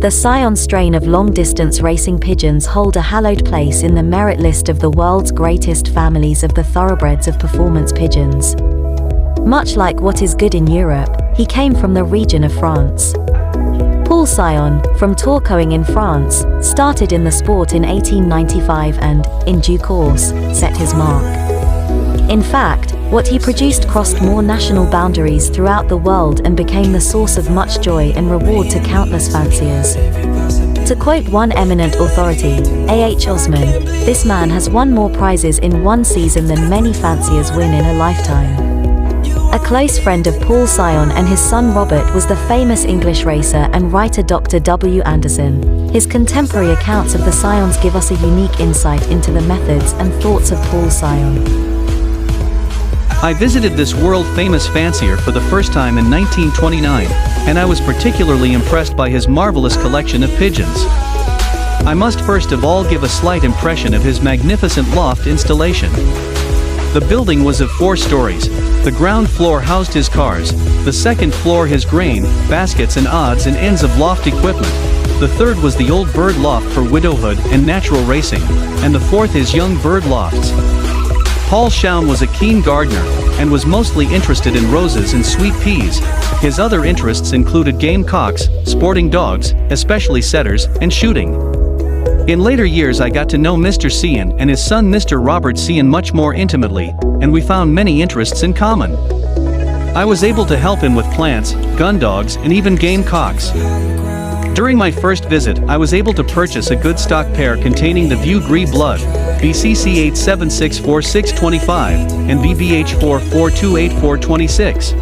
The Sion strain of long-distance racing pigeons hold a hallowed place in the merit list of the world's greatest families of the thoroughbreds of performance pigeons. Much like what is good in Europe, he came from the region of France. Paul Sion, from Tourcoing in France, started in the sport in 1895 and, in due course, set his mark. In fact, what he produced crossed more national boundaries throughout the world and became the source of much joy and reward to countless fanciers. To quote one eminent authority, A.H. Osman, "This man has won more prizes in one season than many fanciers win in a lifetime." A close friend of Paul Sion and his son Robert was the famous English racer and writer Dr. W. Anderson. His contemporary accounts of the Sions give us a unique insight into the methods and thoughts of Paul Sion. I visited this world-famous fancier for the first time in 1929, and I was particularly impressed by his marvelous collection of pigeons. I must first of all give a slight impression of his magnificent loft installation. The building was of 4 stories. The ground floor housed his cars, the second floor his grain, baskets and odds and ends of loft equipment. The third was the old bird loft for widowhood and natural racing, and the fourth his young bird lofts. Paul Sion was a keen gardener, and was mostly interested in roses and sweet peas. His other interests included game cocks, sporting dogs, especially setters, and shooting. In later years I got to know Mr. Sion and his son Mr. Robert Sion much more intimately, and we found many interests in common. I was able to help him with plants, gun dogs, and even game cocks. During my first visit, I was able to purchase a good stock pair containing the Vieux Gris Blood, BCC 8764625, and BBH 44288426.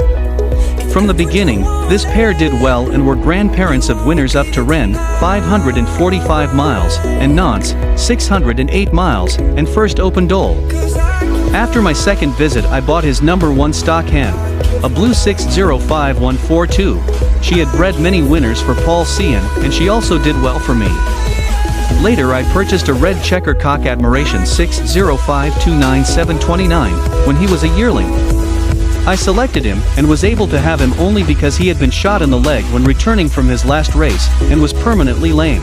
From the beginning, this pair did well and were grandparents of winners up to Rennes, 545 miles, and Nantes, 608 miles, and first Open Dole. After my second visit I bought his number 1 stock hen, a blue 605142. She had bred many winners for Paul Sion, and she also did well for me. Later I purchased a red checker cock Admiration 605299729, when he was a yearling. I selected him, and was able to have him only because he had been shot in the leg when returning from his last race, and was permanently lame.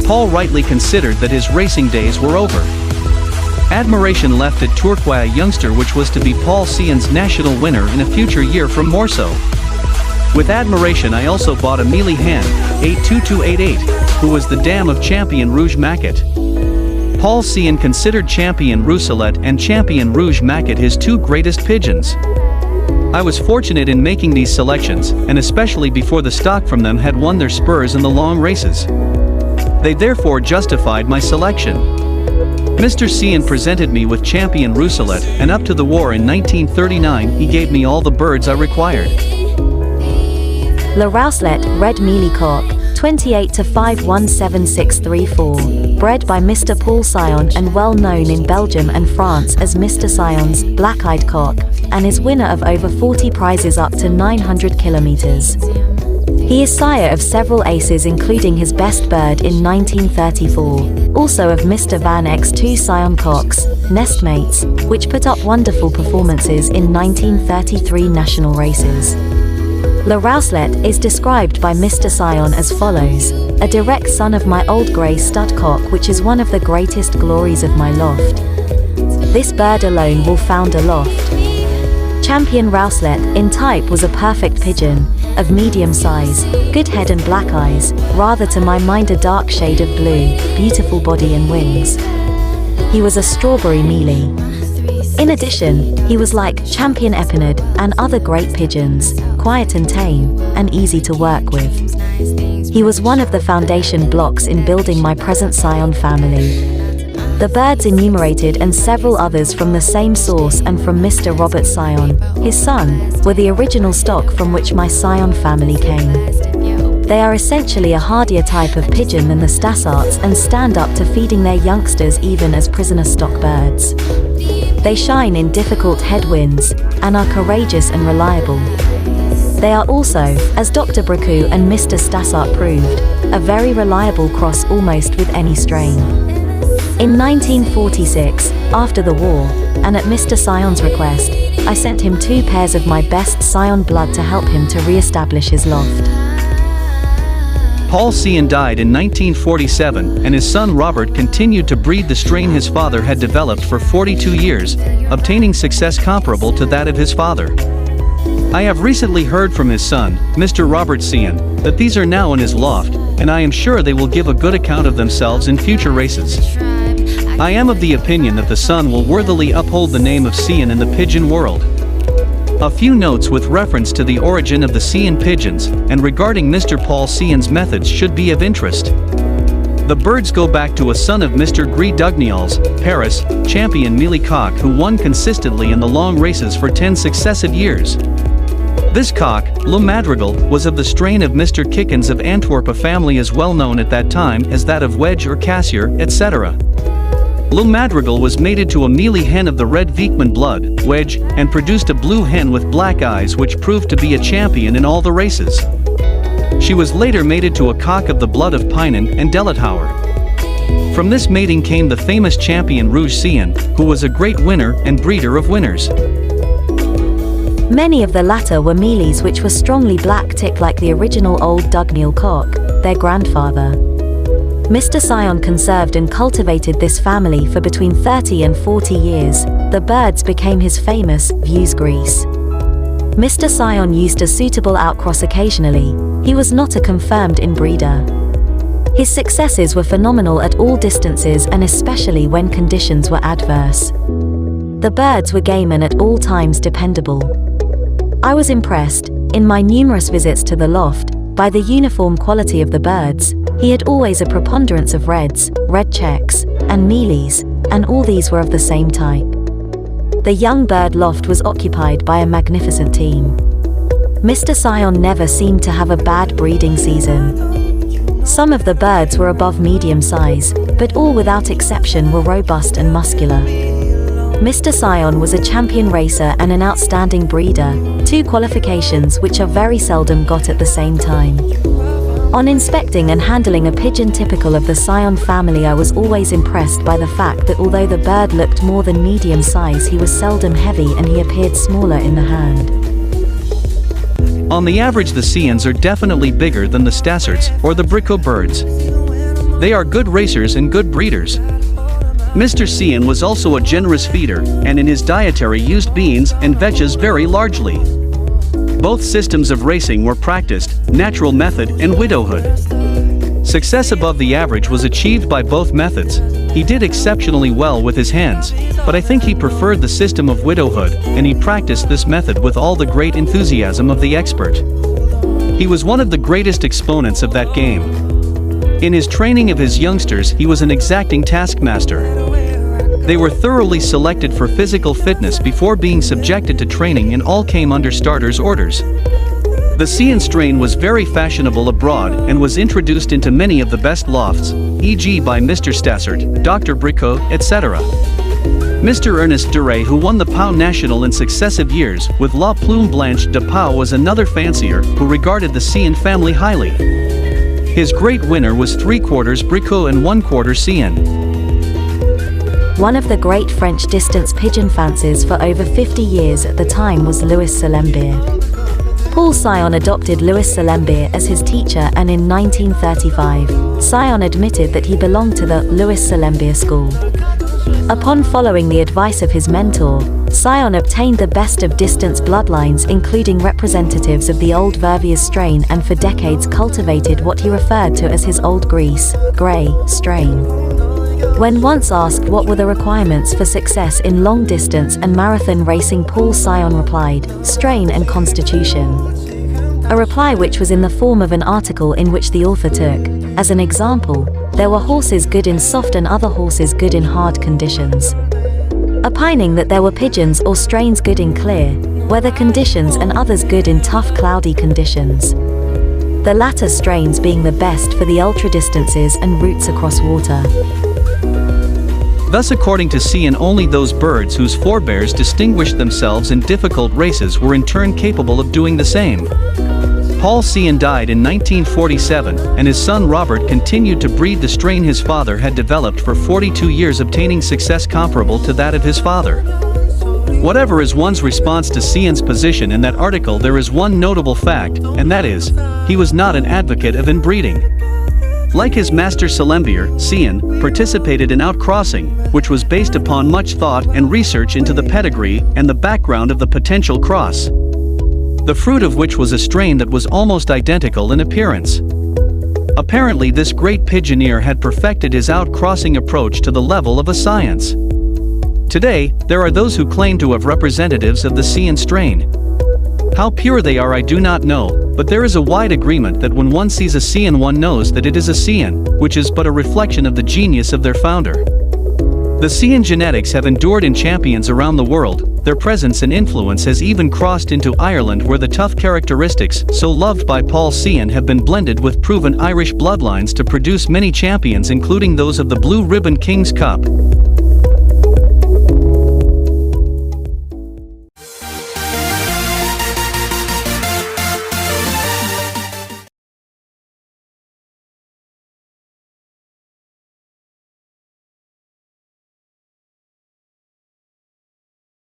Paul rightly considered that his racing days were over. Admiration left at Tourcoing a youngster which was to be Paul Sion's national winner in a future year from Morceau. With Admiration I also bought a mealy hen, 82288, who was the dam of Champion Rouge Maquet. Paul Sion considered Champion Rousselette and Champion Rouge Maquet his 2 greatest pigeons. I was fortunate in making these selections, and especially before the stock from them had won their spurs in the long races. They therefore justified my selection. Mr. Sion presented me with Champion Rousselette, and up to the war in 1939 he gave me all the birds I required. La Rousselette, Red Mealy Cock, 28 to 517634, bred by Mr. Paul Sion and well known in Belgium and France as Mr. Sion's black-eyed cock, and is winner of over 40 prizes up to 900 kilometers. He is sire of several aces including his best bird in 1934, also of Mr. Van Eyck's 2 Sion cocks, nestmates, which put up wonderful performances in 1933 national races. La Rousselette is described by Mr. Sion as follows: a direct son of my old grey stud cock which is one of the greatest glories of my loft. This bird alone will found a loft. Champion Rousselette, in type was a perfect pigeon, of medium size, good head and black eyes, rather to my mind a dark shade of blue, beautiful body and wings. He was a strawberry mealy. In addition, he was like Champion Epinard and other great pigeons, quiet and tame, and easy to work with. He was one of the foundation blocks in building my present Sion family. The birds enumerated and several others from the same source and from Mr. Robert Sion, his son, were the original stock from which my Sion family came. They are essentially a hardier type of pigeon than the Stassarts and stand up to feeding their youngsters even as prisoner stock birds. They shine in difficult headwinds, and are courageous and reliable. They are also, as Dr. Bracou and Mr. Stassart proved, a very reliable cross almost with any strain. In 1946, after the war, and at Mr. Sion's request, I sent him 2 pairs of my best Sion blood to help him to re-establish his loft. Sion died in 1947, and his son Robert continued to breed the strain his father had developed for 42 years, obtaining success comparable to that of his father. I have recently heard from his son, Mr. Robert Sion, that these are now in his loft, and I am sure they will give a good account of themselves in future races. I am of the opinion that the son will worthily uphold the name of Sion in the pigeon world. A few notes with reference to the origin of the Sion pigeons, and regarding Mr. Sion's methods should be of interest. The birds go back to a son of Mr. Gris Dugnol's, Paris, champion mealy cock who won consistently in the long races for 10 successive years. This cock, Le Madrigal, was of the strain of Mr. Kickens of Antwerp, a family as well known at that time as that of Wedge or Cassier, etc. Le Madrigal was mated to a mealy hen of the red Viekman blood, Wedge, and produced a blue hen with black eyes which proved to be a champion in all the races. She was later mated to a cock of the blood of Pinon and Delethauer. From this mating came the famous champion Rouge Sion, who was a great winner and breeder of winners. Many of the latter were mealies which were strongly black tick like the original old Dugnol cock, their grandfather. Mr. Sion conserved and cultivated this family for between 30 and 40 years. The birds became his famous views grease. Mr. Sion used a suitable outcross occasionally. He was not a confirmed inbreeder. His successes were phenomenal at all distances and especially when conditions were adverse. The birds were game and at all times dependable. I was impressed, in my numerous visits to the loft, by the uniform quality of the birds. He had always a preponderance of reds, red checks, and mealies, and all these were of the same type. The young bird loft was occupied by a magnificent team. Mr. Sion never seemed to have a bad breeding season. Some of the birds were above medium size, but all without exception were robust and muscular. Mr. Sion was a champion racer and an outstanding breeder, two qualifications which are very seldom got at the same time. On inspecting and handling a pigeon typical of the Sion family, I was always impressed by the fact that although the bird looked more than medium size, he was seldom heavy and he appeared smaller in the hand. On the average, the Sions are definitely bigger than the Stasserts or the Bricot birds. They are good racers and good breeders. Mr. Sion was also a generous feeder, and in his dietary used beans and vetches very largely. Both systems of racing were practiced, natural method and widowhood. Success above the average was achieved by both methods. He did exceptionally well with his hands, but I think he preferred the system of widowhood, and he practiced this method with all the great enthusiasm of the expert. He was one of the greatest exponents of that game. In his training of his youngsters, he was an exacting taskmaster. They were thoroughly selected for physical fitness before being subjected to training, and all came under starters' orders. The Sion strain was very fashionable abroad and was introduced into many of the best lofts, e.g. by Mr. Stassert, Dr. Bricot, etc. Mr. Ernest Duray, who won the Pau National in successive years with La Plume Blanche de Pau, was another fancier who regarded the Sion family highly. His great winner was 3/4 Bricot and 1/4 Sion. One of the great French distance pigeon fanciers for over 50 years at the time was Louis Salembier. Paul Sion adopted Louis Salembier as his teacher, and in 1935, Sion admitted that he belonged to the Louis Salembier school. Upon following the advice of his mentor, Sion obtained the best of distance bloodlines, including representatives of the old Verviers strain, and for decades cultivated what he referred to as his old grease, grey, strain. When once asked what were the requirements for success in long distance and marathon racing, Paul Sion replied, strain and constitution. A reply which was in the form of an article in which the author took, as an example, there were horses good in soft and other horses good in hard conditions. Opining that there were pigeons or strains good in clear weather conditions and others good in tough cloudy conditions. The latter strains being the best for the ultra distances and routes across water. Thus, according to Sion, only those birds whose forebears distinguished themselves in difficult races were in turn capable of doing the same. Paul Sion died in 1947, and his son Robert continued to breed the strain his father had developed for 42 years, obtaining success comparable to that of his father. Whatever is one's response to Sion's position in that article, there is one notable fact, and that is, he was not an advocate of inbreeding. Like his master Salembier, Sion participated in outcrossing, which was based upon much thought and research into the pedigree and the background of the potential cross. The fruit of which was a strain that was almost identical in appearance. Apparently this great pigeoneer had perfected his outcrossing approach to the level of a science. Today, there are those who claim to have representatives of the Sion strain. How pure they are I do not know, but there is a wide agreement that when one sees a Sion one knows that it is a Sion, which is but a reflection of the genius of their founder. The Sion genetics have endured in champions around the world, their presence and influence has even crossed into Ireland, where the tough characteristics so loved by Paul Sion have been blended with proven Irish bloodlines to produce many champions, including those of the Blue Ribbon King's Cup.